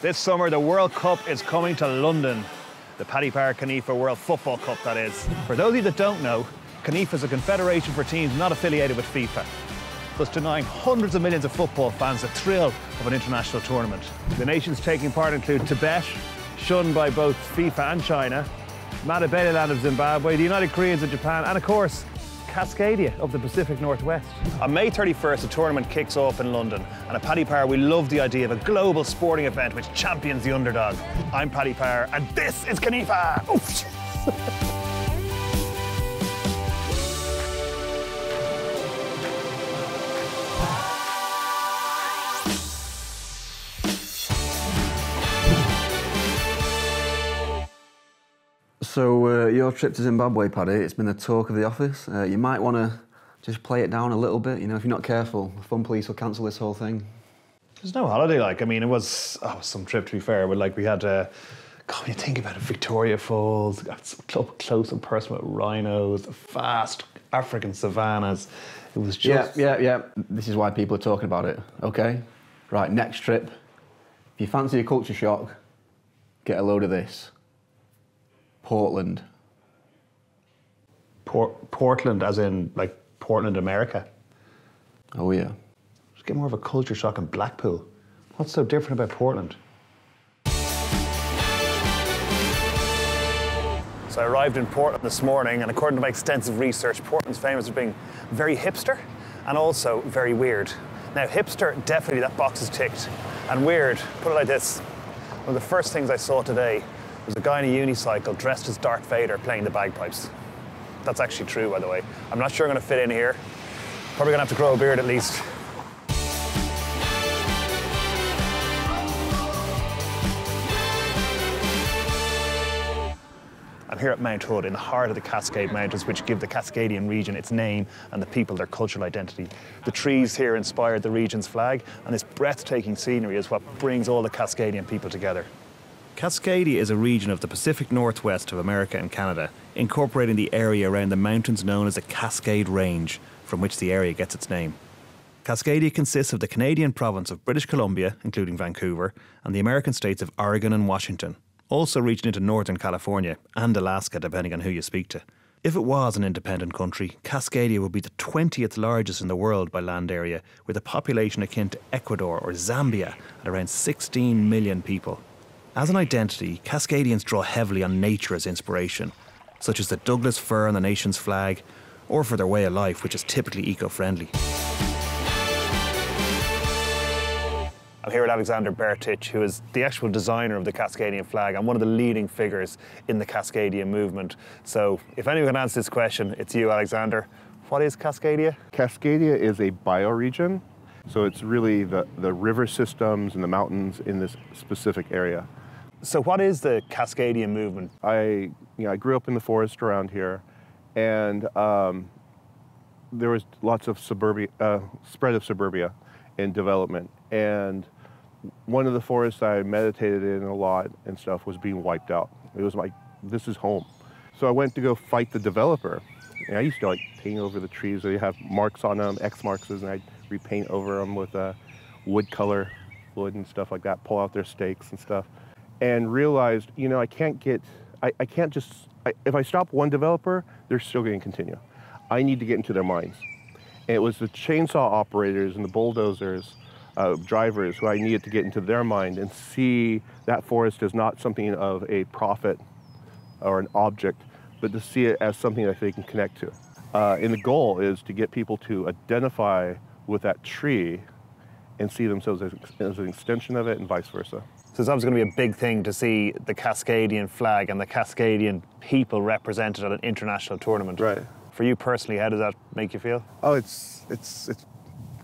This summer, the World Cup is coming to London. The Paddy Power CONIFA World Football Cup, that is. For those of you that don't know, CONIFA is a confederation for teams not affiliated with FIFA, thus denying hundreds of millions of football fans the thrill of an international tournament. The nations taking part include Tibet, shunned by both FIFA and China, Matabeleland of Zimbabwe, the United Koreans of Japan, and of course, Cascadia of the Pacific Northwest. On May 31st, the tournament kicks off in London, and at Paddy Power we love the idea of a global sporting event which champions the underdog. I'm Paddy Power, and this is CONIFA! So your trip to Zimbabwe, Paddy, it's been the talk of the office. You might want to just play it down a little bit. You know, if you're not careful, the Fun Police will cancel this whole thing. There's no holiday, like. I mean, it was some trip, to be fair, but like we had, God, when you think about it, Victoria Falls, got so close and personal with rhinos, the vast African savannas. It was just... Yeah. This is why people are talking about it, okay? Right, next trip. If you fancy a culture shock, get a load of this. Portland. Portland, as in, like, Portland, America? Oh, yeah. Just get more of a culture shock in Blackpool. What's so different about Portland? So I arrived in Portland this morning, and according to my extensive research, Portland's famous for being very hipster and also very weird. Now, hipster, definitely that box is ticked. And weird, put it like this. One of the first things I saw today was a guy in a unicycle dressed as Darth Vader playing the bagpipes. That's actually true, by the way. I'm not sure I'm going to fit in here. Probably going to have to grow a beard at least. I'm here at Mount Hood, in the heart of the Cascade Mountains, which give the Cascadian region its name and the people their cultural identity. The trees here inspired the region's flag, and this breathtaking scenery is what brings all the Cascadian people together. Cascadia is a region of the Pacific Northwest of America and Canada, incorporating the area around the mountains known as the Cascade Range, from which the area gets its name. Cascadia consists of the Canadian province of British Columbia, including Vancouver, and the American states of Oregon and Washington, also reaching into northern California and Alaska, depending on who you speak to. If it was an independent country, Cascadia would be the 20th largest in the world by land area, with a population akin to Ecuador or Zambia at around 16 million people. As an identity, Cascadians draw heavily on nature as inspiration, such as the Douglas fir on the nation's flag, or for their way of life, which is typically eco-friendly. I'm here with Alexander Bertich, who is the actual designer of the Cascadian flag and one of the leading figures in the Cascadian movement. So if anyone can answer this question, it's you, Alexander. What is Cascadia? Cascadia is a bioregion, so it's really the river systems and the mountains in this specific area. So what is the Cascadian movement? I grew up in the forest around here, and there was lots of spread of suburbia and development. And one of the forests I meditated in a lot and stuff was being wiped out. It was like, this is home. So I went to go fight the developer. And I used to like paint over the trees. They have marks on them, X marks, and I'd repaint over them with wood color, wood and stuff like that, pull out their stakes and stuff. And realized, if I stop one developer, they're still going to continue. I need to get into their minds. And it was the chainsaw operators and the bulldozers, drivers, who I needed to get into their mind and see that forest as not something of a profit or an object, but to see it as something that they can connect to. And the goal is to get people to identify with that tree and see themselves as an extension of it and vice versa. So it's obviously going to be a big thing to see the Cascadian flag and the Cascadian people represented at an international tournament. Right. For you personally, how does that make you feel? Oh, it's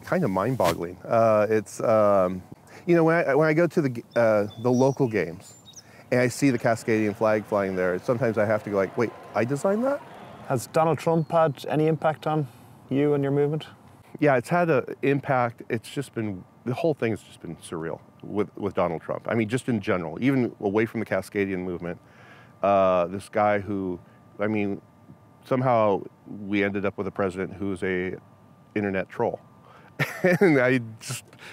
kind of mind-boggling. When I go to the local games and I see the Cascadian flag flying there, sometimes I have to go like, wait, I designed that? Has Donald Trump had any impact on you and your movement? Yeah, it's had an impact. It's just been, the whole thing has just been surreal with Donald Trump. I mean, just in general, even away from the Cascadian movement, this guy who, somehow we ended up with a president who's a internet troll. And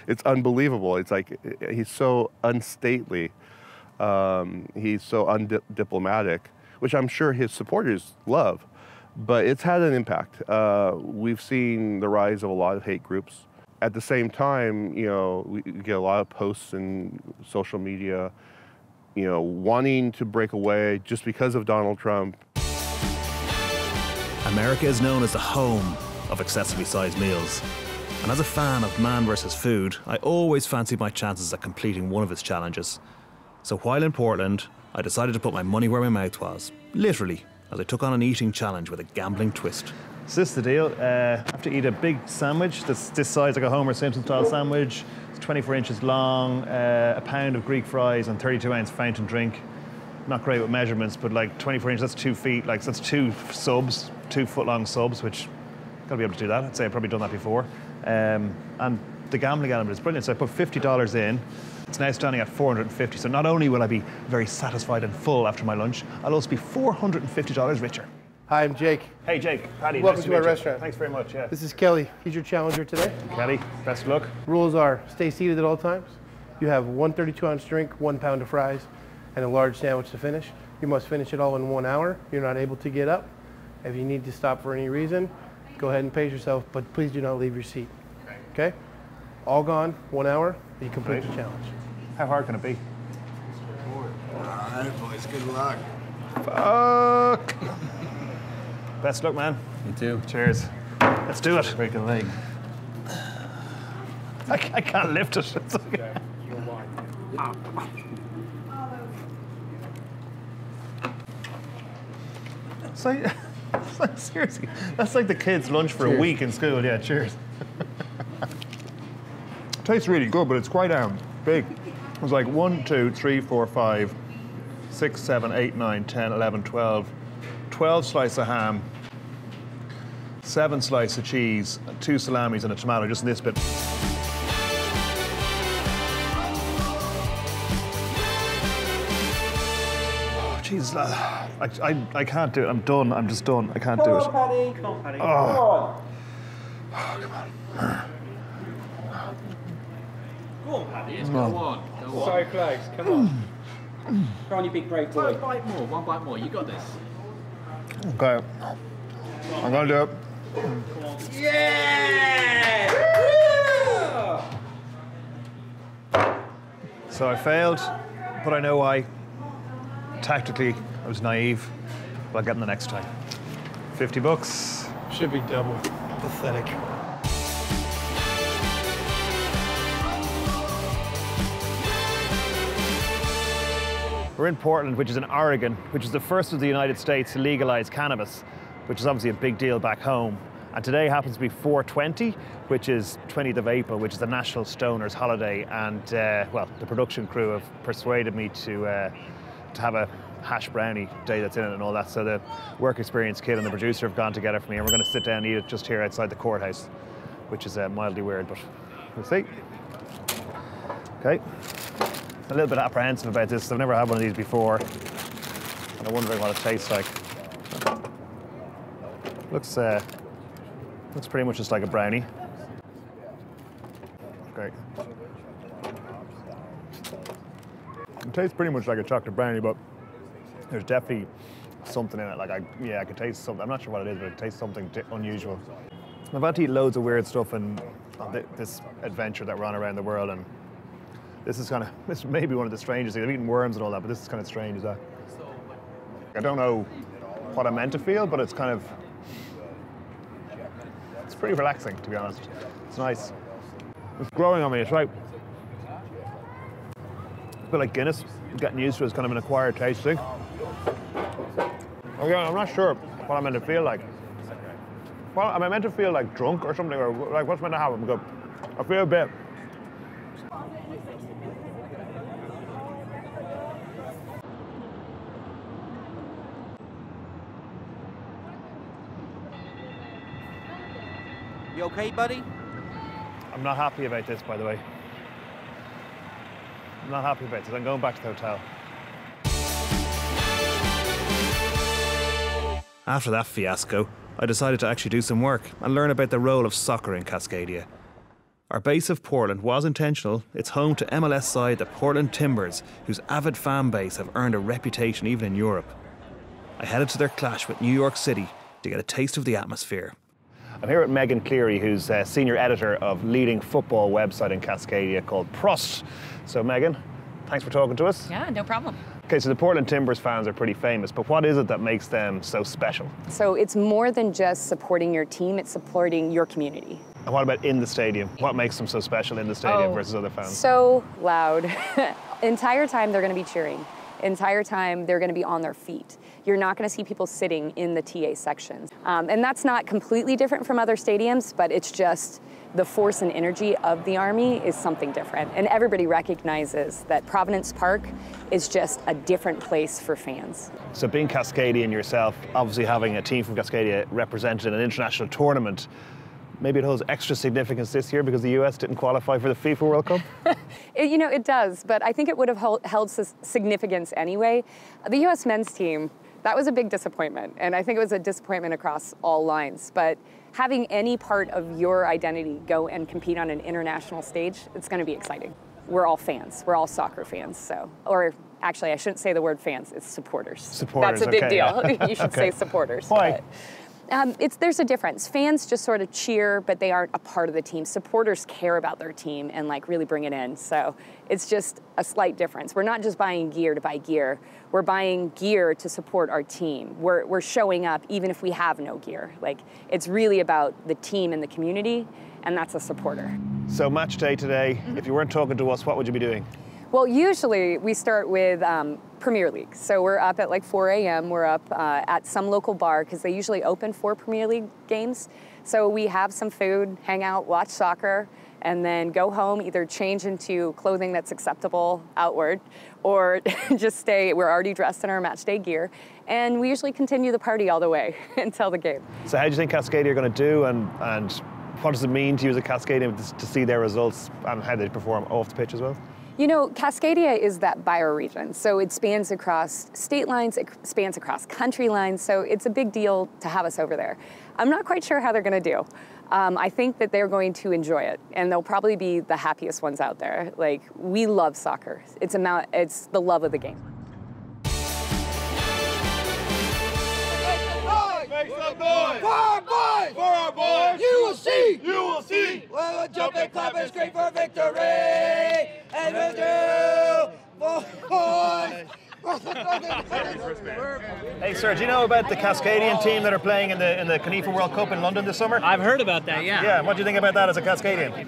it's unbelievable. It's like, he's so unstately. He's so undiplomatic, which I'm sure his supporters love, but it's had an impact. We've seen the rise of a lot of hate groups. At the same time, you know, we get a lot of posts in social media, you know, wanting to break away just because of Donald Trump. America is known as the home of excessively sized meals. And as a fan of Man vs. Food, I always fancied my chances at completing one of its challenges. So while in Portland, I decided to put my money where my mouth was, literally, as I took on an eating challenge with a gambling twist. So this is the deal. I have to eat a big sandwich that's this size, like a Homer Simpson style sandwich. It's 24 inches long, a pound of Greek fries and 32-ounce fountain drink. Not great with measurements, but like 24 inches, that's 2 feet, like so that's 2 subs, 2 foot long subs, which gotta be able to do that. I'd say I've probably done that before. And the gambling element is brilliant. So I put $50 in. It's now standing at $450. So not only will I be very satisfied and full after my lunch, I'll also be $450 richer. Hi, I'm Jake. Hey Jake, Paddy. Welcome nice to our meet you. restaurant. Thanks very much, yeah. This is Kelly. He's your challenger today. Kelly, best of luck. Rules are stay seated at all times. You have 1 32-ounce drink, 1 pound of fries, and a large sandwich to finish. You must finish it all in 1 hour. You're not able to get up. If you need to stop for any reason, go ahead and pace yourself, but please do not leave your seat. Okay? All gone, 1 hour, you complete the challenge. How hard can it be? All right, boys, good luck. Fuck! Best luck, man. You too. Cheers. Let's do it. Break a leg. I can't lift it. It's like, seriously, that's like the kids' lunch for a week in school. Yeah, cheers. Tastes really good, but it's quite big. It was like 1, 2, 3, 4, 5, 6, 7, 8, 9, 10, 11, 12. 12 slices of ham, 7 slices of cheese, 2 salamis and a tomato, just in this bit. Oh, Jesus, I can't do it. I'm done. I'm just done. I can't do it. Come on, Paddy. Come on, Paddy. Oh. Come on. Go on, Paddy. Go on. So close. Come on. Come on, you big brave boy. One bite more. You got this. Okay. I'm gonna do it. Yeah! So I failed, but I know why. Tactically, I was naive, but I'll get them the next time. 50 bucks. Should be double. Pathetic. We're in Portland, which is in Oregon, which is the first of the United States to legalize cannabis, which is obviously a big deal back home. And today happens to be 4/20, which is 20th of April, which is the National Stoners holiday. And well, the production crew have persuaded me to have a hash brownie day that's in it and all that. So the work experience kid and the producer have gone together for me, and we're going to sit down and eat it just here outside the courthouse, which is mildly weird, but we'll see. Okay. A little bit apprehensive about this. I've never had one of these before, and I'm wondering what it tastes like. Looks pretty much just like a brownie. Okay. It tastes pretty much like a chocolate brownie, but there's definitely something in it. Like I could taste something. I'm not sure what it is, but it tastes something unusual. I've had to eat loads of weird stuff on this adventure that we're on around the world, and this may be one of the strangest things. I've eaten worms and all that, but this is kind of strange, is that? I don't know what I'm meant to feel, but it's pretty relaxing, to be honest. It's nice. It's growing on me, it's right. It's a bit like Guinness. Getting used to it. It's kind of an acquired taste thing. Okay, I'm not sure what I'm meant to feel like. Well, am I meant to feel like drunk or something, or like what's meant to happen? Because I feel a bit. You okay, buddy? I'm not happy about this, by the way. I'm not happy about this. I'm going back to the hotel. After that fiasco, I decided to actually do some work and learn about the role of soccer in Cascadia. Our base of Portland was intentional. It's home to MLS side the Portland Timbers, whose avid fan base have earned a reputation even in Europe. I headed to their clash with New York City to get a taste of the atmosphere. I'm here with Megan Cleary, who's senior editor of leading football website in Cascadia called Prost. So Megan, thanks for talking to us. Yeah, no problem. Okay, so the Portland Timbers fans are pretty famous, but what is it that makes them so special? So it's more than just supporting your team, it's supporting your community. And what about in the stadium? What makes them so special in the stadium versus other fans? So loud. Entire time they're going to be cheering. Entire time they're going to be on their feet. You're not going to see people sitting in the TA sections. And that's not completely different from other stadiums, but it's just the force and energy of the Army is something different. And everybody recognizes that Providence Park is just a different place for fans. So being Cascadian yourself, obviously having a team from Cascadia represented in an international tournament, maybe it holds extra significance this year because the US didn't qualify for the FIFA World Cup? It does, but I think it would have held significance anyway. The US men's team, that was a big disappointment, and I think it was a disappointment across all lines. But having any part of your identity go and compete on an international stage, it's going to be exciting. We're all fans. We're all soccer fans, so. Or actually, I shouldn't say the word fans, it's supporters. Supporters, that's a big okay, deal. yeah. You should say supporters. Why? There's a difference. Fans just sort of cheer, but they aren't a part of the team. Supporters care about their team and really bring it in. So it's just a slight difference. We're not just buying gear to buy gear. We're buying gear to support our team. We're showing up even if we have no gear. It's really about the team and the community, and that's a supporter. So match day today, if you weren't talking to us, what would you be doing? Well, usually we start with Premier League. So we're up at 4 a.m. We're up at some local bar because they usually open for Premier League games. So we have some food, hang out, watch soccer, and then go home, either change into clothing that's acceptable outward or just stay. We're already dressed in our match day gear. And we usually continue the party all the way until the game. So how do you think Cascadia are going to do and what does it mean to you as a Cascadian to see their results and how they perform off the pitch as well? Cascadia is that bioregion, so it spans across state lines, it spans across country lines, so it's a big deal to have us over there. I'm not quite sure how they're going to do. I think that they're going to enjoy it, and they'll probably be the happiest ones out there. We love soccer. It's the love of the game. Make some noise! For our boys! For our boys! You will see! You will see! Well, jump and clap and scream for victory! And we'll do for boys! Hey sir, do you know about the Cascadian team that are playing in the CONIFA World Cup in London this summer? I've heard about that, yeah. Yeah, what do you think about that as a Cascadian?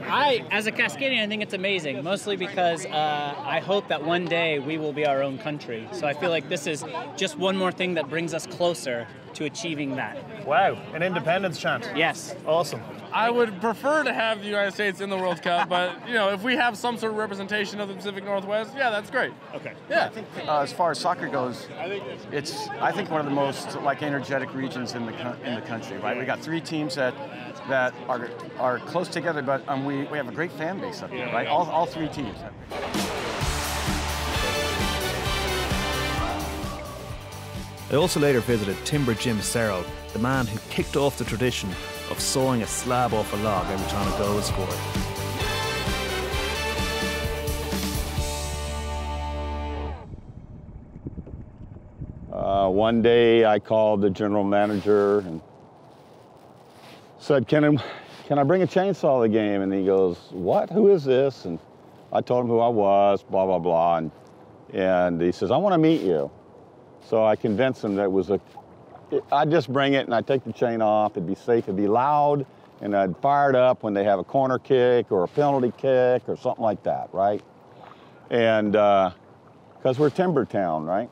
As a Cascadian, I think it's amazing, mostly because I hope that one day we will be our own country. So I feel like this is just one more thing that brings us closer to achieving that. Wow, an independence chant. Yes. Awesome. I would prefer to have the United States in the World Cup, but if we have some sort of representation of the Pacific Northwest, yeah, that's great. Okay. Yeah. As far as soccer goes, it's I think one of the most energetic regions in the country. Right, we got 3 teams that are close together, but we have a great fan base up there. Right, all 3 teams. I also later visited Timber Jim Serrell, the man who kicked off the tradition of sawing a slab off a log every time a goal was scored. One day I called the general manager and said, can I bring a chainsaw to the game? And he goes, what? Who is this? And I told him who I was, blah, blah, blah. And he says, I want to meet you. So I convinced him that I'd just bring it and I'd take the chain off. It'd be safe, it'd be loud, and I'd fire it up when they have a corner kick or a penalty kick or something like that, right? And because we're timber town, right?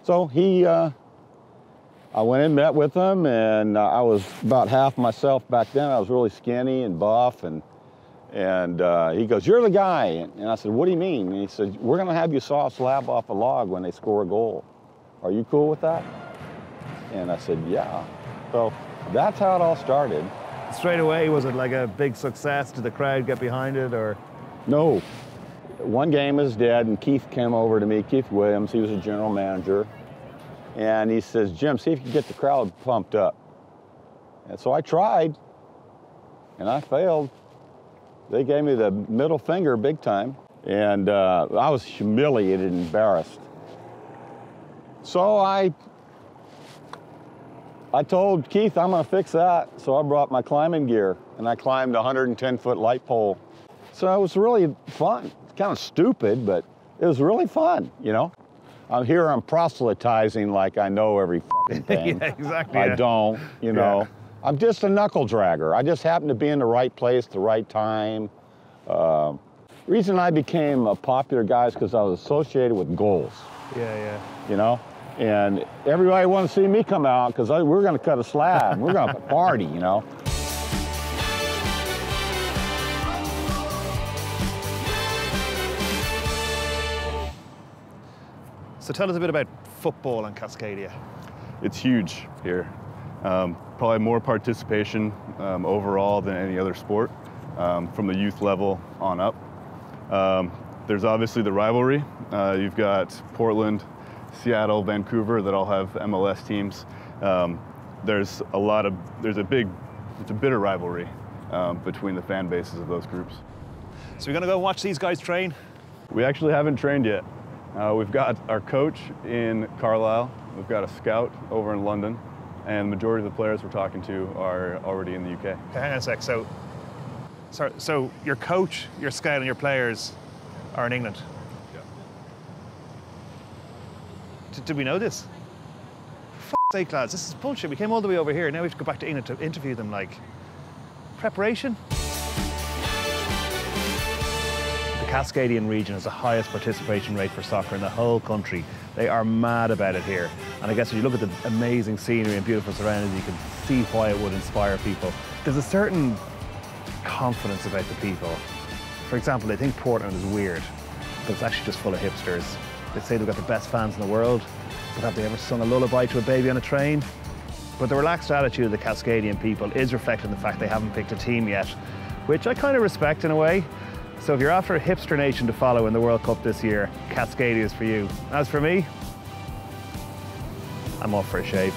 So I went and met with him, and I was about half myself back then. I was really skinny and buff, and he goes, you're the guy. And I said, what do you mean? And he said, we're gonna have you saw a slab off a log when they score a goal. Are you cool with that? And I said, yeah. So that's how it all started. Straight away, was it like a big success? Did the crowd get behind it, or? No. One game was dead, and Keith came over to me, Keith Williams, he was a general manager, and he says, Jim, see if you can get the crowd pumped up. And so I tried, and I failed. They gave me the middle finger big time, and I was humiliated and embarrassed. So I told Keith, I'm gonna fix that. So I brought my climbing gear, and I climbed a 110-foot light pole. So it was really fun. It's kind of stupid, but it was really fun, you know? I'm proselytizing like I know every fucking thing. Yeah, exactly. I don't, you know. I'm just a knuckle dragger. I just happened to be in the right place at the right time. Reason I became a popular guy is because I was associated with goals. Yeah. You know? And everybody wanted to see me come out because we're going to cut a slab. We're going to party, you know? So tell us a bit about football in Cascadia. It's huge here. Probably more participation overall than any other sport from the youth level on up. There's obviously the rivalry. You've got Portland, Seattle, Vancouver that all have MLS teams. It's a bitter rivalry between the fan bases of those groups. So we're gonna go watch these guys train? We actually haven't trained yet. We've got our coach in Carlisle, we've got a scout over in London, and the majority of the players we're talking to are already in the UK. Okay, hang on a sec. So your coach, your scout, and your players are in England? Yeah. Did we know this? For f***'s sake, lads, this is bullshit. We came all the way over here, now we have to go back to England to interview them, like. Preparation? The Cascadian region has the highest participation rate for soccer in the whole country. They are mad about it here. And I guess if you look at the amazing scenery and beautiful surroundings, you can see why it would inspire people. There's a certain confidence about the people. For example, they think Portland is weird, but it's actually just full of hipsters. They say they've got the best fans in the world, but have they ever sung a lullaby to a baby on a train? But the relaxed attitude of the Cascadian people is reflected in the fact they haven't picked a team yet, which I kind of respect in a way. So if you're after a hipster nation to follow in the World Cup this year, Cascadia is for you. As for me, I'm off for a shave.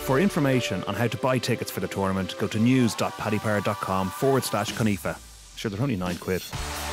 For information on how to buy tickets for the tournament, go to news.paddypower.com/CONIFA. Sure, they're only £9.